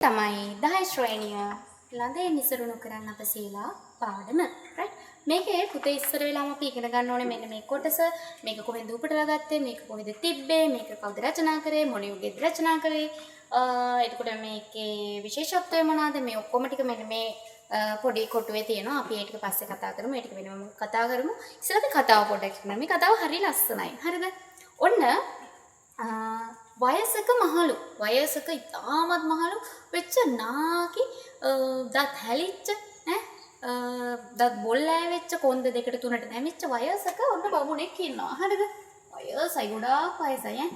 තමයි 10 ශ්‍රේණිය ළඟ නිසරුණු කරන්න අප සීලා පාඩම right මේකේ පුතේ ඉස්සර වෙලාම අපි ඉගෙන ගන්න ඕනේ මෙන්න මේ කොටස මේක කොහෙන්ද උපුටලා ගත්තේ මේක කොහෙද තිබ්බේ මේක කවුද රචනා කරේ මොන යුගයේද රචනා කරේ එතකොට මේකේ විශේෂත්වය මොනවාද මේ ඔක්කොම ටික මෙන්න මේ පොඩි කොටුවේ තියෙනවා අපි ඒ ටික පස්සේ කතා කරමු ඒ ටික වෙනම කතා කරමු ඉස්සර අපි කතාව පොඩ්ඩක් කියමු මේ කතාව හරි ලස්සනයි හරිද ඔන්න වයසක මහලු වයසක ඉතාමත් මහලු වෙච්ච නාකි දත් හැලිච්ච දත් බොල් ඇවෙච්ච කොන්ද දෙකට තුනට නැමිච්ච වයසක ඔන්න බමුණෙක් ඉන්නවා හරිද වයසයි ගොඩාක් වයසයි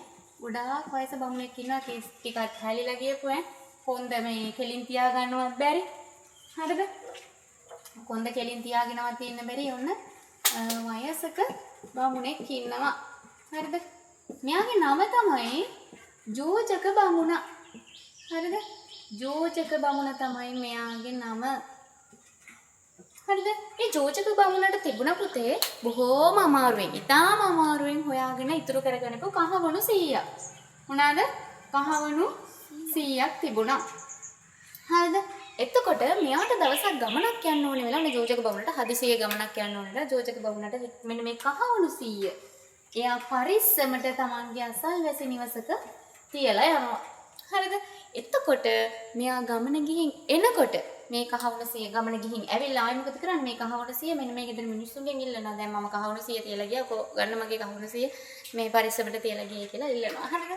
ගොඩාක් වයස බමුණෙක් ඉන්නවා කේස් ටිකක් හැලිලා ගියපු කොන්ද මේ කෙලින් තියා ගන්නවත් බැරි හරිද කොන්ද කෙලින් තියාගෙනවත් ඉන්න බැරි ඔන්න වයසක බමුණෙක් ඉන්නවා හරිද මෙයාගේ නම තමයි ජෝජක බමුණා හරිද ජෝජක බමුණා තමයි මෙයාගේ නම හරිද මේ ජෝජක බමුණට තිබුණ පුතේ බොහෝම අමාරුවෙන් ඉතාම අමාරුවෙන් හොයාගෙන ඉතුරු කරගෙනපු කහවණු 100ක් මොනවාද කහවණු 100ක් තිබුණා හරිද එතකොට මෙයාට දවසක් ගමනක් යන්න ඕනේ වෙලා මේ ජෝජක බමුණට හදිසියෙ ගමනක් යන්න ඕනේ ජෝජක බමුණට මෙන්න මේ කහවණු 100 එයා පරිස්සමට තමන්ගේ අසල්වැසි නිවසක තියලා යනවා. හරිද? එතකොට මෙයා ගමන ගිහින් එනකොට මේ කහවණු 100 ගමන ගිහින් ඇවිල්ලා ආයෙ මොකද කරන්නේ? මේ කහවණු 100 මෙන්න මේ ගෙදර මිනිස්සුන්ගෙන් ඉල්ලනවා. දැන් මම කහවණු 100 තියලා ගියා. කො ගන්න මගේ කහවණු 100 මේ පරිස්සමට තියලා ගියේ කියලා ඉල්ලනවා. හරිද?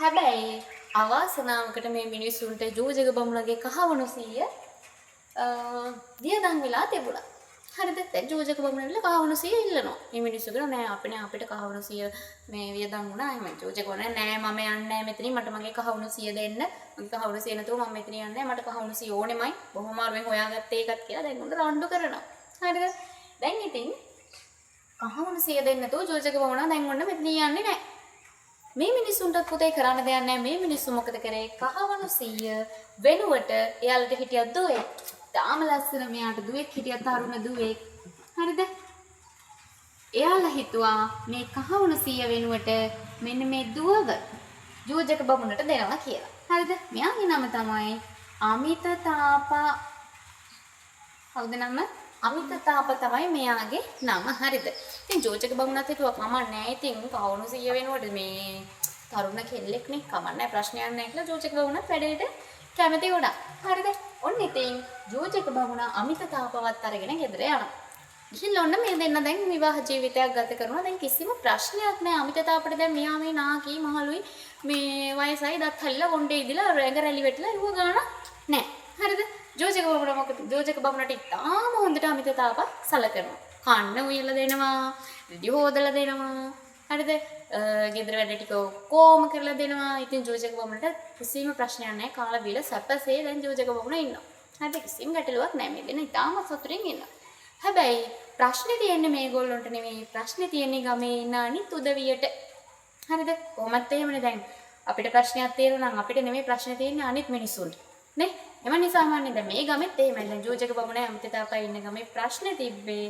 හැබැයි අවාසනාවකට මේ මිනිස්සුන්ට ජෝජක බමුණගේ කහවණු 100 දියදන් වෙලා තිබුණා. හරිද දැන් ජෝජක බමුණ ඇවිල්ලා කහවණු 100 ඉල්ලනවා. මේ මිනිස්සු කියනවා නෑ අපිට කහවණු 100 මේ වියදම් වුණා. එහෙම ජෝජක වුණා නෑ මම යන්නේ නෑ මෙතනින් මට මගේ කහවණු 100 දෙන්න. මගේ කහවණු 100 නැතුව මම මෙතන යන්නේ නෑ. මට කහවණු 100 ඕනෙමයි. බොහොම අමාරුවෙන් හොයාගත්තේ ඒකත් කියලා දැන් උන්ට රණ්ඩු කරනවා. හරිද? දැන් ඉතින් කහවණු 100 දෙන්න නැතුව ජෝජක බමුණා දැන් ඔන්න මෙතන යන්නේ නෑ. මේ මිනිස්සුන්ට පුතේ කරන්න දෙයක් නෑ. මේ මිනිස්සු මොකද කරේ? කහවණු 100 වෙනුවට එයාලට හිටියක් දුවේ. තාම ලස්සන මෙයාට දුවෙක් හිටියා තරුණ දුවෙක්. හරිද? එයාලා හිතුවා මේ කහවණු 100 වෙනුවට මෙන්න මේ දුවව ජෝජක බමුණට දෙනවා කියලා. හරිද? මෙයාගේ නම තමයි අමිත තාපා. කවුද නම? අමිත තාපා තමයි මෙයාගේ නම. හරිද? ඉතින් ජෝජක බමුණත් හිතුවා කමන්නේ ඉතින් කහවණු 100 වෙනුවට මේ තරුණ කෙල්ලෙක් නේ කමන්නේ ප්‍රශ්නයක් නැහැ කියලා ජෝජක බමුණත් වැඩේට කැමති වුණා. හරිද? ඔන්න ඉතින් ජෝජක බමුණා අමිත තාපවත් අරගෙන ගෙදර යනවා. ගිහිල්ලා ඔන්න මේ දෙන්න දැන් විවාහ ජීවිතයක් ගත කරනවා. දැන් කිසිම ප්‍රශ්නයක් නැහැ. අමිත තාපට දැන් මෙයා මේ නාකි මහලුයි මේ වයසයි දත් හල්ලා කොණ්ඩේ ඉදලා රැඟ රැලි වෙටලා ඉව ගාන නැහැ. හරිද? ජෝජක බමුණා මොකද? ජෝජක බමුණට ඉතාම හොඳට අමිත තාප සලකනවා. කන්න උයලා දෙනවා, රෙදි හොදලා දෙනවා. හරිද? ගෙදර වැඩ ටික කොහොම කරලා දෙනවා. ඉතින් ජෝජක බමුණට කිසිම ප්‍රශ්නයක් නැහැ. කාලා බීලා සැපසේ දැන් ජෝජක බමුණ ඉන්නවා. හරිද? කිසිම ගැටලුවක් නැහැ. මේ දෙන්න ඉතාම සතුටින් ඉන්නවා. හැබැයි ප්‍රශ්නේ තියෙන්නේ මේගොල්ලොන්ට නෙමෙයි. ප්‍රශ්නේ තියෙන්නේ ගමේ ඉන්න අනිත් උදවියට. හරිද? කොහොමත් එහෙමනේ දැන් අපිට ප්‍රශ්නයක් තියෙනවා නම් අපිට නෙමෙයි ප්‍රශ්නේ තියෙන්නේ අනිත් මිනිස්සුන්ට. නේ? එම නිසා මන්නේ දැන් මේ ගමෙත් එහෙමයි. දැන් ජෝජක බමුණයි අමිත තාපයි ඉන්න ගමේ ප්‍රශ්නේ තිබ්බේ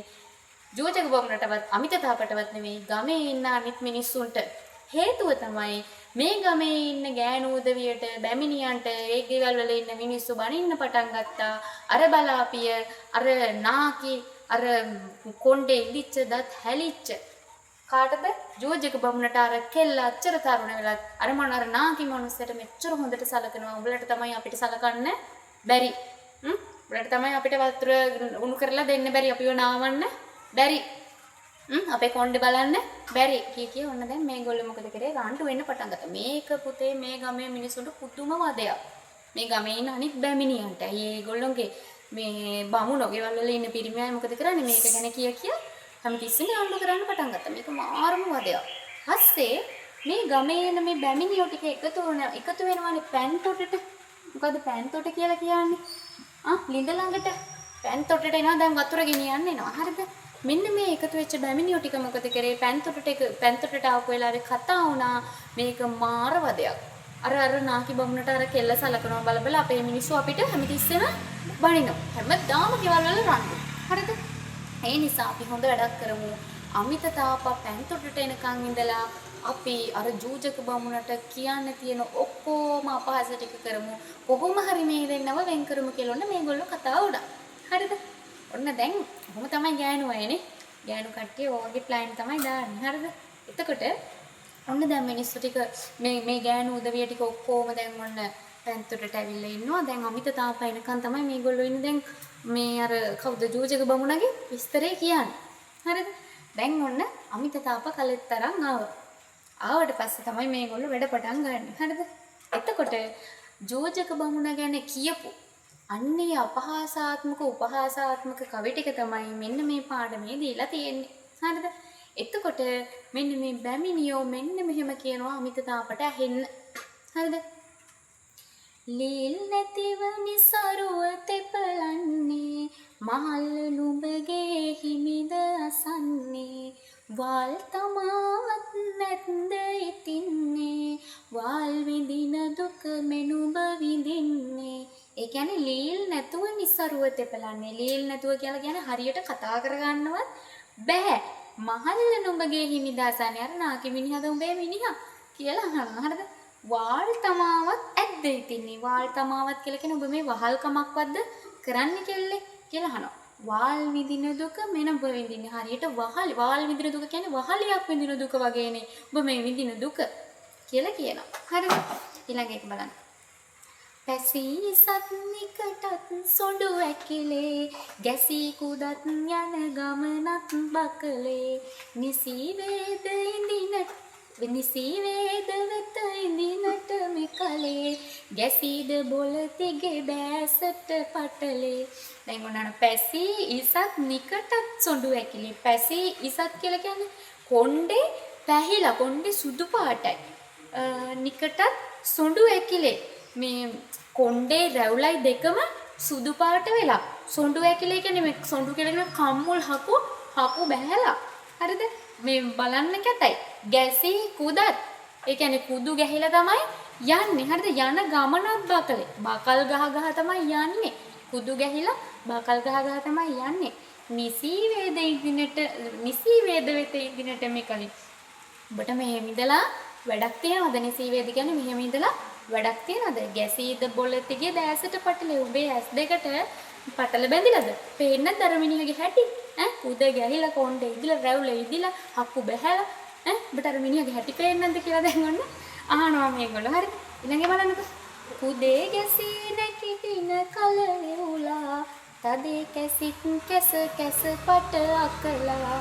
ජෝජක බමුණටවත් අමිත තාපටවත් නෙමෙයි ගමේ ඉන්න අනිත් මිනිස්සුන්ට. හේතුව තමයි මේ ගමේ ඉන්න ගෑනු උදවියට බැමිණියන්ට ඒ ගෙවල් වල ඉන්න මිනිස්සු බනින්න පටන් ගත්තා. අර බලාපිය අර නාකි අර කොණ්ඩේ ඉලිච්ච දත් හැලිච්ච කාටද ජෝජක බමුණට අර කෙල්ල අච්චර තරුණ වෙලත් අර මොන අර නාකි මොනසට මෙච්චර හොඳට සලකනවා. උඹලට තමයි අපිට සලකන්න බැරි. උඹලට තමයි අපිට වතුර උණු කරලා දෙන්න බැරි. අපිව නාවන්න බැරි. අපේ කොණ්ඩේ බලන්න බැරි. කිය ඔන්න දැන් මේගොල්ලෝ මොකද කරේ? රණ්ඩු වෙන්න පටන් ගත්තා. මේක පුතේ මේ ගමේ මිනිස්සුන්ට පුදුම වදයක්. මේ ගමේ ඉන්න අනිත් බැමිණියන්ට. ඒගොල්ලෝගේ මේ බමුණෝ ගෙවල් වල ඉන්න පිරිමි අය මොකද කරන්නේ? මේක ගැන කිය හැමතිස්සෙම රණ්ඩු කරන්න පටන් ගත්තා. මේක මාරම වදයක්. හස්සේ මේ ගමේ ඉන්න මේ බැමිණියෝ ටික එකතු වෙනවානේ පෑන් තොටට. මොකද පෑන් තොට කියලා කියන්නේ? ලිඳ ළඟට පෑන් තොටට එනවා දැන් වතුර ගෙනියන්න එනවා. හරිද? මෙන්න මේ එකතු වෙච්ච බැමිණියෝ ටික මොකද කරේ? පෑන් තොටට ආපු වෙලාවේ කතා වුණා මේක මාර වදයක්. අර නාකි බමුණට අර කෙල්ල සලකනවා බල අපේ මිනිස්සු අපිට හැමතිස්සෙම බනිනවා. හැමදාම ගෙවල් වල රණ්ඩු. හරිද? ඒ නිසා අපි හොඳ වැඩක් කරමු. අමිත තාපා පෑන් තොටට එනකන් ඉඳලා අපි අර ජූජක බමුණට කියන්න තියෙන ඔක්කොම අපහාස ටික කරමු. කොහොම හරි මේ දෙන්නව වෙන් කරමු කියලා ඔන්න මේගොල්ලෝ කතා වුණා. හරිද? ඔන්න දැන් කොහොම තමයි ගෑනු අයනේ. ගෑනු කට්ටිය ඔයගේ ප්ලෑන් තමයි දාන්නේ. හරිද? එතකොට ඔන්න දැන් මිනිස්සු ටික මේ ගෑනු උදවිය ටික ඔක්කොම දැන් ඔන්න පැන්තොටට ඇවිල්ලා ඉන්නවා. දැන් අමිත තාපා එනකන් තමයි මේගොල්ලෝ ඉන්නේ. දැන් මේ අර කවුද ජූජක බමුණගේ විස්තරේ කියන්නේ. හරිද? දැන් ඔන්න අමිත තාපා කලෙත් තරම් ආවා. ආවට පස්සේ තමයි මේගොල්ලෝ වැඩ පටන් ගන්න. හරිද? එතකොට ජෝජක බමුණ ගැන කියපු අන්නේ අපහාසාත්මක උපහාසාත්මක කවි ටික තමයි මෙන්න මේ පාඩමේ දීලා තියෙන්නේ. හරිද? එතකොට මෙන්න මේ බැමිනියෝ මෙන්න මෙහෙම කියනවා අමිත තාපට ඇහෙන්න. හරිද? ලීල් නැතිව නිසරුව තෙපලන්නේ මහල් නුඹගේ හිමිද අසන්නේ වල් තමාවත් නැත්ද ඉතින්නේ වල් විඳින දුක මෙනුඹ විඳින්නේ. ඒ කියන්නේ ලීල් නැතුව නිසරුව තෙපලන්නේ. ලීල් නැතුව කියලා කියන්නේ හරියට කතා කරගන්නවත් බෑ. මහල් නුඹගේ හිමිද අසන්නේ අර නාකි මිනිහද උඹේ මිනිහා කියලා අහනවා. හරිද? වාල් තමාවත් ඇද්ද ඉතින්නේ. වාල් තමාවත් කියලා කියන්නේ ඔබ මේ වහල් කමක්වත්ද කරන්නේ කෙල්ලේ කියලා අහනවා. වාල් විඳින දුක මෙනඹ විඳින්නේ. හරියට වාල් විඳින දුක කියන්නේ වහලියක් විඳින දුක වගේනේ. ඔබ මේ විඳින දුක කියලා කියනවා. හරිද? ඊළඟ එක බලන්න. පැසී සත් නිකටත් සොඬු ඇකිලේ ගැසී කුදත් යන ගමනක් බකලේ නිසි වේද ඉඳිනට නිසී වේද වෙත ඉඳිනට මෙකලේ ගැසීද බොල තිගේ බෑසට පටලේ. දැන් ඔන්න පැසී ඉසත් නිකටත් සොඬු ඇකිලේ. පැසී ඉසත් කියලා කියන්නේ කොණ්ඩේ පැහිලා කොණ්ඩේ සුදු පාටයි. නිකටත් සොඬු ඇකිලේ මේ කොණ්ඩේ රැවුලයි දෙකම සුදු පාට වෙලා. සොඬු ඇකිලේ කියන්නේ මේ සොඬු කියලා කම්මුල් හකු බැහැලා. හරිද? මේ බලන්න කැතයි. ගැසී කුදත් ඒ කියන්නේ කුදු ගැහිලා තමයි යන්නේ. හරිද? යන ගමනක් බකලේ. බකල් ගහ තමයි යන්නේ. කුදු ගැහිලා බකල් ගහ තමයි යන්නේ. නිසි වේද ඉදිනට නිසි වේද වෙත ඉදිනට මේකලි. ඔබට මෙහෙම ඉඳලා වැඩක් තියනවද? නිසි වේද කියන්නේ මෙහෙම ඉඳලා වැඩක් තියනවද? ගැසීද බොලතිගේ දැසට පටලේ. උඹේ ඇස් දෙකට පටල බැඳිලාද? පේන්නත් අර මිනිහගේ හැටි. කුද ගැහිලා කොණ්ඩේ ඉදිලා රැවුල ඉදිලා හක්කු බැහැලා ඔබට අර මිනිහගේ හැටි පේන්නේ නැද්ද කියලා දැන් ඔන්න අහනවා මේගොල්ලෝ. හරි. ඊළඟේ බලන්නකෝ. කුදේ ගැසී නැකිටින කල වෙවුලා තදේ කැසිත් කැස කැස පට අකලා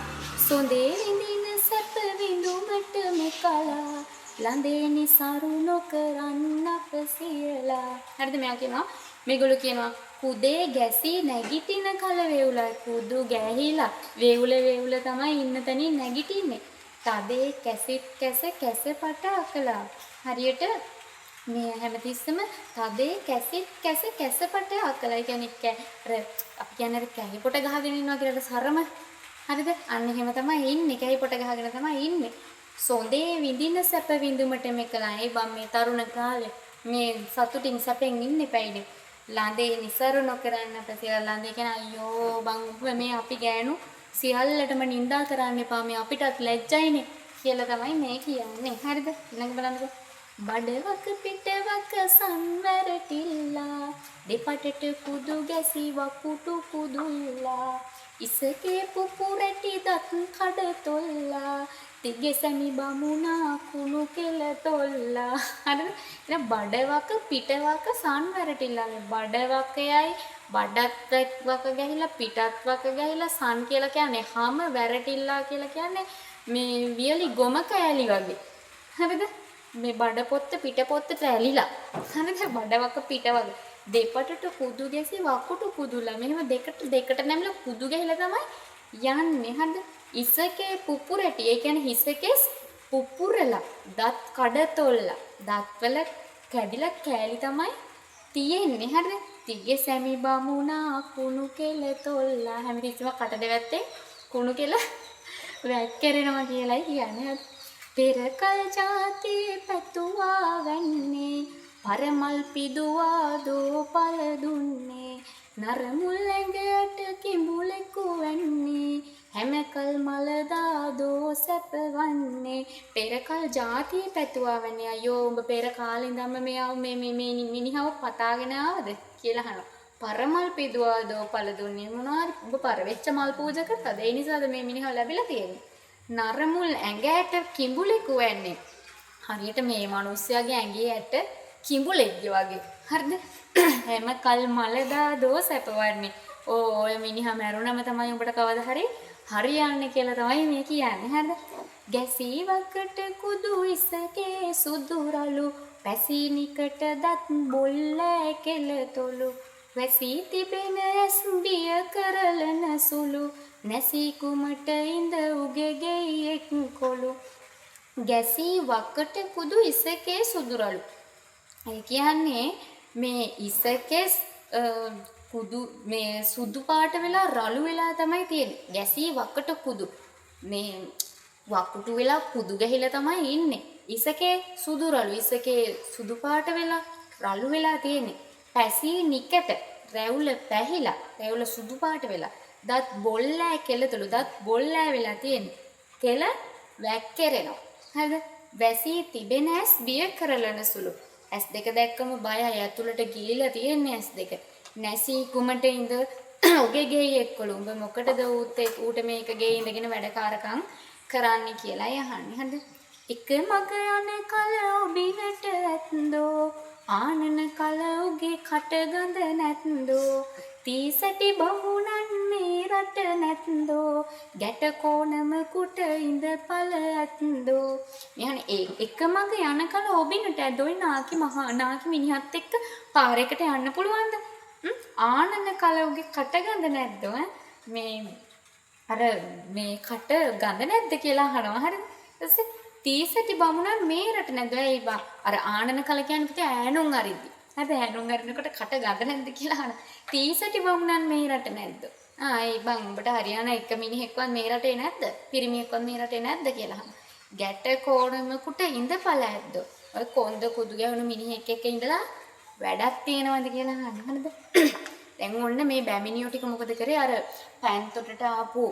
සොඳේ විඳින සැප විඳුමට මෙකලා ලඳේ නිසරු නොකරන්න අපසියලා. හරිද? මෙයා කියනවා මේගොල්ලෝ කියනවා කුදේ ගැසී නැගිටින කල වේවුලා. කුදු ගැහිලා වේවුල තමයි ඉන්න තැනින් නැගිටින්නේ. තදේ කැසිත් කැස කැස පට අකලා. හරියට මේ හැමතිස්සම තදේ කැසිත් කැස කැස පට අකලා. ඒ කියන්නේ අපි කියන්නේ කැහි පොට ගහගෙන ඉන්නවා කියලා සරම. හරිද? අන්න එහෙම තමයි ඉන්නේ. කැහි පොට ගහගෙන තමයි ඉන්නේ. සොඳේ විඳින සැප විඳුමට මෙකලා. ඒ බම් මේ තරුණ කාලේ මේ සතුටින් සැපෙන් ඉන්න එපයිනේ. ලඳේ නිසරු නොකරන්න අපසියලා. ලඳේ කියන අයියෝ බං මේ අපි ගෑනු සියල්ලටම නිඳා කරන්න එපා. මේ අපිටත් ලැජ්ජයිනේ කියලා තමයි මේ කියන්නේ. හරිද? ඊළඟ බලන්නකෝ. බඩවක පිටවක සංවැරටිල්ලා දෙපටට කුදු ගැසි වකුටු කුදුල්ලා ඉසකේ පුපුරටි දත් කඩ තොල්ලා තිගේ සැමි බමුණා කුණු කෙල තොල්ලා. හරිද? එහෙනම් බඩවක පිටවක සංවැරටිල්ලා. බඩවකයයි බඩත් වක ගැහිලා පිටත් වක ගැහිලා සන් කියලා කියන්නේ හැම වැරටිල්ලා කියලා කියන්නේ මේ වියලි ගොම කෑලි වගේ. හරිද? මේ බඩ පොත්ත පිට පොත්තට ඇලිලා. හරිද? බඩවක පිට වගේ. දෙපටට කුදු ගැසි වකුටු කුදුලා. මෙහෙම දෙකට නැමිලා කුදු ගැහිලා තමයි යන්නේ. හරිද? ඉසකේ පුපුරටි. ඒ කියන්නේ හිසකේ පුපුරලා දත් කඩතොල්ලා. දත්වල කැඩිලා කෑලි තමයි තියෙන්නේ. හරිද? තිගේ සැමි බමුණා කුණු කෙල තොල්ලා. හැමතිස්සම කට දෙවැත්තේ කුණු කෙල වැක්කරනවා කියලායි කියන්නේ. පෙරකල් ජාතියේ පැතුවා වන්නේ පරමල් පිදුවා දෝ පල දුන්නේ නරමුල් ඇඟට කිඹුලෙකු වන්නේ හැමකල් මලදා දෝ සැපවන්නේ පෙර කල් ජාතිය පැතුවා වන්නේ අයියෝ උඹ පෙර කාලේ ඉඳන්ම මේ මිනිහව පතාගෙන ආවද කියලා අහනවා. පරමල් පිදුවාදෝ පළ දුන්නේ මොනවාරි උඹ පරවෙච්ච මල් පූජා කරතද ඒ නිසාද මේ මිනිහව ලැබිලා තියෙන්නේ. නරමුල් ඇඟට කිඹුලෙකු වෙන්නේ. හරියට මේ මිනිස්සයාගේ ඇඟේ ඇට කිඹුලෙක්ගේ වගේ. හරිද? හැම කල් මලදා දෝ සැපවන්නේ. ඔය මිනිහා මැරුණම තමයි උඹට කවදා හරි හරියන්නේ කියලා තමයි මේ කියන්නේ. හරිද? ගැසී වකට කුදු ඉසකේ සුදුරලු පැසීනිකට දත් බොල්ලෑ කෙලතොලු වැසී තිබෙන ඇස් බිය කරලන සුළු නැසී කුමට ඉඳ උගේ ගෙයියෙක් කොළු ගැසී වකට කුදු ඉසකේ සුදුරලු. ඒ කියන්නේ මේ ඉසකේ කුදු මේ සුදු පාට වෙලා රළු වෙලා තමයි තියෙන්නේ. ගැසී වකට කුදු මේ වකුටු වෙලා කුදු ගහිලා තමයි ඉන්නේ. ඉසකේ සුදු රළු ඉසකේ සුදු පාට වෙලා රළු වෙලා තියෙන්නේ. පැසී නිකට රැවුල පැහිලා රැවුල සුදු පාට වෙලා දත් බොල්ලෑ කෙලතුළු දත් බොල්ලෑ වෙලා තියෙන්නේ. කෙල වැක්කිරෙනවා. හරිද? වැසී තිබෙන ඇස් බිය කරලන සුළු. ඇස් දෙක දැක්කම බයයි ඇතුළට ගිලිලා තියෙන්නේ ඇස් දෙක. නැසී කුමට ඉඳ ඔගේ ගේ එක්කලු උඹ මොකටද ඌට මේක ගේ ඉඳගෙන වැඩකාරකම් කරන්නේ කියලා යහන්නේ. හරිද? එක මග යන කල ඔබිනට ඇත්දෝ ආනන කල ඔගේ කටගඳ නැත්දෝ තීසටි බමුණන් මේ රට නැත්දෝ ගැට කොනම කුට ඉඳ පළ ඇත්දෝ. මෙහනේ එක මග යන කල ඔබිනට ඇද්දෝයි නාකි මිනිහත් එක්ක පාරයකට යන්න පුළුවන්ද? ආනන කල ඔගේ කටගඳ නැද්ද? මේ අර මේ කට ගඳ නැද්ද කියලා අහනවා. හරිද? ඊටසේ තීසටි බමුණන් මේ රට නැද්ද? ඒ අර ආනන කල කියන්නේ පිට ඈනුම් අරිද්දි. හැබැයි ඈනුම් අරිනකොට කට ගඳ නැද්ද කියලා අහනවා. තීසටි බමුණන් මේ රට නැද්ද? ඒ බං උඹට හරියන එක මිනිහෙක්වත් මේ රටේ නැද්ද? පිරිමියෙක්වත් මේ රටේ නැද්ද කියලා අහනවා. ගැට කෝණමකට ඉඳපළ ඇද්ද? ඔය කොන්ද කුදු ගැහුණු මිනිහෙක් එක්ක ඉඳලා වැඩක් තියෙනවද කියලා අහනවා. හරිද? දැන් ඔන්න මේ බැමිනියෝ ටික මොකද කරේ අර පෑන්තොටට ආපු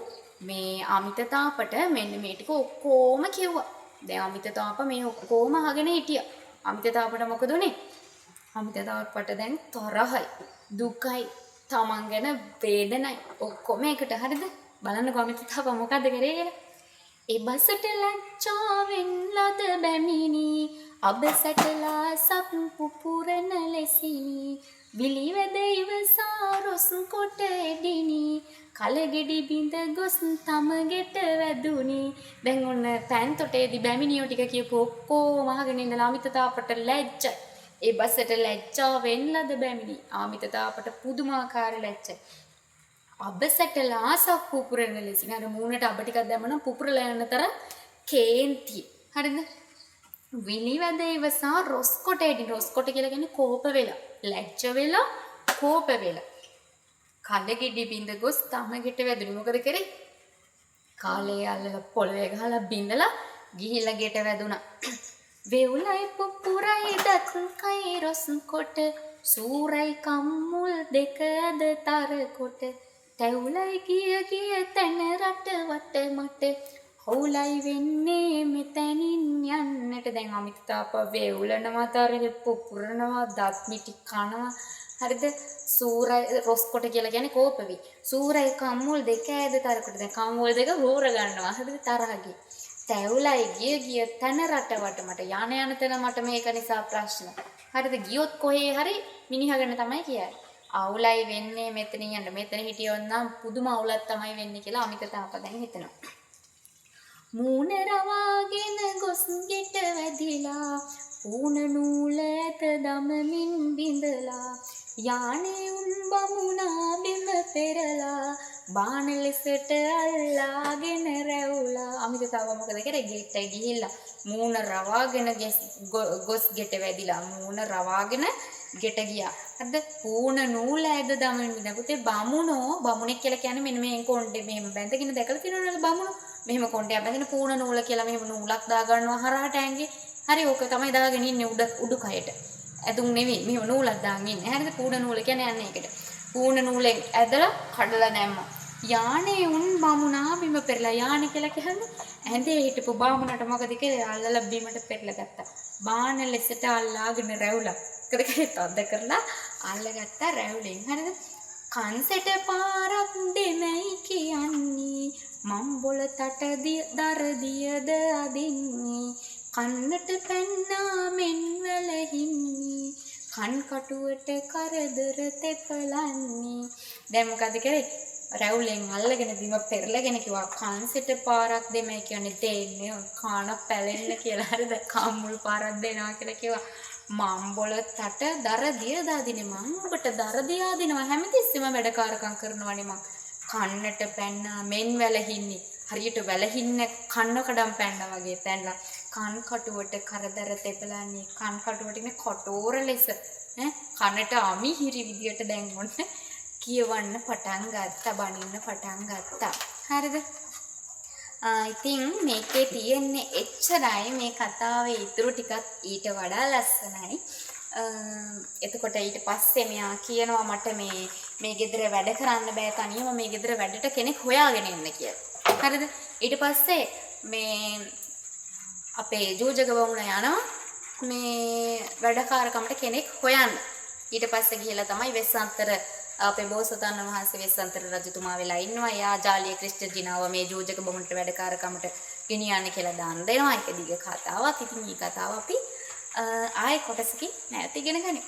මේ අමිත තාපට මෙන්න මේ ටික ඔක්කොම කිව්වා. දැන් අමිත තාප මේ ඔක්කොම අහගෙන හිටියා. අමිත තාපට මොකද උනේ? අමිත තාපට දැන් තරහයි දුකයි තමන් ගැන වේදනයි ඔක්කොම එකට. හරිද? බලන්නකෝ අමිත තාප මොකද කරේ කියලා. ඒ බසට ලැජ්ජාවෙන් ලද බැමිනි අබසටලා සප් පුපුරන ලෙසිනි විලිවැද ඉවසා රොස් කොට එඩිනි කලගෙඩි බිඳ ගොස් තමගෙට වැදුනි. දැන් ඔන්න පෑන්තොටේදී බැමිනියෝ ටික කියපු ඔක්කොම අහගෙන ඉඳලා අමිත තාපට ලැජ්ජ. ඒ බසට ලැජ්ජාවෙන් ලද බැමිනි අමිත තාපට පුදුමාකාර ලැජ්ජයි. අබසටලා සප් පුපුරන ලෙසිනි අර මූණට අබ ටිකක් දැම්මම පුපුරලා යන තරම් කේන්ති. හරිද? විලිවැද ඉවසා රොස් කොට එඩිනි. රොස් කොට කියලා කියන්නේ කෝප වෙලා ලැජ්ජ වෙලා කෝප වෙලා කලගෙඩි බිඳ ගොස් තමගෙට වැදුනි. මොකද කරේ? කාලේ අල්ලලා පොළවේ ගහලා බිඳලා ගිහිල්ලා ගෙට වැදුනා. වෙවුලයි පුපුරයි දත් කයි රොස් කොට සූරයි කම්මුල් දෙක ඇද තර කොට තැවුලයි ගිය තැන රට වට මට හවුලයි වෙන්නේ මෙතනින් යන්නට. දැන් අමිත තාප වේවුලනවා තරද පුපුරනවා දත් මිටි කනවා. හරිද? සූරයි රොස් කොට කියලා කියන්නේ කෝපවි. සූරයි කම්මුල් දෙක ඇද තරකට දැන් කම්මුල් දෙක හොර ගන්නවා. හරිද? තරහගේ. තැවුලයි ගිය තන රට වට මට යන තැන මට මේක නිසා ප්‍රශ්න. හරිද? ගියොත් කොහේ හරි මිනිහගෙන තමයි කියන්නේ. අවුලයි වෙන්නේ මෙතනින් යන්න. මෙතන හිටියොත් නම් පුදුම අවුලක් තමයි වෙන්නේ කියලා අමිත තාප දැන් හිතනවා. මූණ රවාගෙන ගොස් ගෙට වැදිලා පූණ නූල ඇත දමමින් බිඳලා යානේ උන් බමුණා බිම පෙරලා බාන ලෙසට අල්ලාගෙන රැවුලා. අමිත තාප මොකද කරේ? ගෙට ගිහිල්ලා මූණ රවාගෙන ගොස් ගෙට වැදිලා මූණ රවාගෙන ගෙට ගියා. හරිද? පූණ නූල ඇද දමමින් බිඳ. පුතේ බමුණෙක් කියලා කියන්නේ මෙන්න මේ කොණ්ඩේ මෙහෙම බැඳගෙන දැකලා තියෙනවනේ බමුණෝ. මෙහෙම කොණ්ඩයක් බැඳගෙන පූණ නූල කියලා මෙහෙම නූලක් දා ගන්නවා හරහට ඇඟේ. හරි ඕක තමයි දාගෙන ඉන්නේ උඩුකයට. ඇතුන් නෙවෙයි මෙහෙම නූලක් දාගෙන ඉන්නේ. හරිද? පූණ නූල කියන්නේ යන්නේ ඒකට. පූණ නූලෙන් ඇදලා කඩලා දැම්මා. යානේ උන් බමුණා බිම පෙරලා යානේ කියලා කියන්නේ ඇඳේ හිටපු බමුණට මොකද කියලා අල්ලලා බිමට පෙරලා ගත්තා. බාන ලෙසට අල්ලාගෙන රැවුලා. කරකේ තද්ද කරලා අල්ලගත්තා රැවුලෙන්. හරිද? කන්සෙට පාරක් දෙමයි කියන්නේ මම්බොල තට දරදියද අදින්නේ කන්නට පැන්නා මෙන්වල හින්නේ කන් කටුවට කරදර තෙපලන්නේ. දැන් මොකද කරේ? රැවුලෙන් අල්ලගෙන බිම පෙරලගෙන කිව්වා කන්සෙට පාරක් දෙමයි කියන්නේ දෙන්නේ කාන පැලෙන්න කියලා. හරිද? කම්මුල් පාරක් දෙනවා කියලා කිව්වා. මම්බොල තට දරදිය දාදිනේ මං ඔබට දරදිය ආදිනවා හැමතිස්සෙම වැඩකාරකම් කරනවනේ මං කන්නට පැන්නා මෙන් වැලහින්නේ හරියට වැලහින්න කන්න කඩම් පැන්නා වගේ පැනලා කන් කටුවට කරදර තෙපලන්නේ කන් කටුවට ඉන්නේ කටෝර ලෙස කනට අමි හිරි විදියට දැන් ඔන්න කියවන්න පටන් ගත්තා බනින්න පටන් ගත්තා. හරිද? ඉතින් මේකේ තියෙන්නේ එච්චරයි. මේ කතාවේ ඉතුරු ටිකත් ඊට වඩා ලස්සනයි. එතකොට ඊට පස්සේ මෙයා කියනවා මට මේ ගෙදර වැඩ කරන්න බෑ තනියම මේ ගෙදර වැඩට කෙනෙක් හොයාගෙන එන්න කියලා. හරිද? ඊට පස්සේ මේ අපේ ජෝජක බමුණ යනවා මේ වැඩකාරකමට කෙනෙක් හොයන්න. ඊට පස්සේ ගිහලා තමයි වෙස්සන්තර අපේ බෝසතාණන් වහන්සේ වෙස්සන්තර රජතුමා වෙලා ඉන්නවා. එයා ජාලිය ක්‍රිස්ටි ජිනාව මේ ජෝජක බමුණට වැඩකාරකමට ගෙනියන්න කියලා දාන්න දෙනවා. ඒක දිග කතාවක්. ඉතින් මේ කතාව අපි ආයෙ කොටසකින් නැවත ඉගෙන ගනිමු.